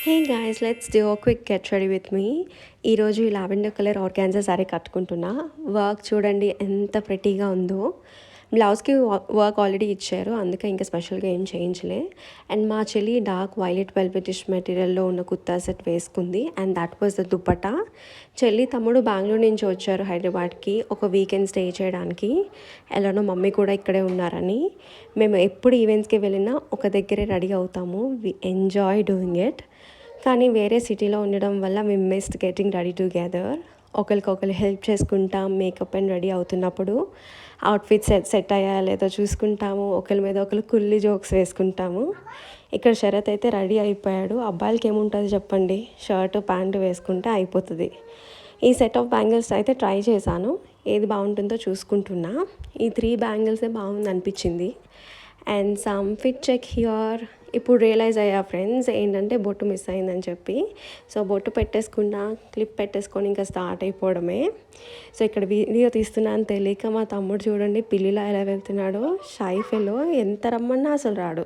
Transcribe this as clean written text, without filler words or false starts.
Hey guys, let's do a quick get ready with me. ఈరోజు ఈ lavender colour organza sari కట్టుకుంటున్నా. Work చూడండి ఎంత ప్రెటీగా ఉందో. బ్లౌజ్కి వర్క్ ఆల్రెడీ ఇచ్చారు, అందుకే ఇంకా స్పెషల్గా ఏం చేయించలే. అండ్ మా చెల్లి డార్క్ వైలెట్ వెల్వెటిష్ మెటీరియల్లో ఉన్న కుర్తా సెట్ వేసుకుంది. And that was the dupatta. చెల్లి తమ్ముడు బెంగళూరు నుంచి వచ్చారు హైదరాబాద్కి ఒక వీకెండ్ స్టే చేయడానికి. ఎలానో మమ్మీ కూడా ఇక్కడే ఉన్నారని. మేము ఎప్పుడు ఈవెంట్స్కి వెళ్ళినా ఒక దగ్గరే రెడీ అవుతాము. We enjoy doing it. కానీ వేరే సిటీలో ఉండడం వల్ల మేము మిస్డ్ గెటింగ్ రెడీ టుగెదర్. ఒకరికొకరు హెల్ప్ చేసుకుంటాం. మేకప్ అండ్ రెడీ అవుతున్నప్పుడు అవుట్ఫిట్ సెట్ అయ్యా లేదో చూసుకుంటాము. ఒకరి మీద ఒకరు కుల్లి జోక్స్ వేసుకుంటాము. ఇక్కడ శరత్ అయితే రెడీ అయిపోయాడు. అబ్బాయిలకి ఏముంటుంది చెప్పండి, షర్ట్ ప్యాంటు వేసుకుంటే అయిపోతుంది. ఈ సెట్ ఆఫ్ బ్యాంగిల్స్ అయితే ట్రై చేశాను, ఏది బాగుంటుందో చూసుకుంటున్నా. ఈ 3 బ్యాంగిల్సే బాగుంది అనిపించింది. And some fit check here. ఇప్పుడు రియలైజ్ అయ్యా ఫ్రెండ్స్ ఏంటంటే బొట్టు మిస్ అయిందని చెప్పి. సో బొట్టు పెట్టేసుకున్నా, క్లిప్ పెట్టేసుకొని ఇంకా స్టార్ట్ అయిపోవడమే. సో ఇక్కడ వీడియో తీస్తున్నాను తెలియక మా తమ్ముడు చూడండి పిల్లిలా ఎలా వెళ్తున్నాడో. షై ఫెలో ఎంత రమ్మన్నా అసలు రాడు.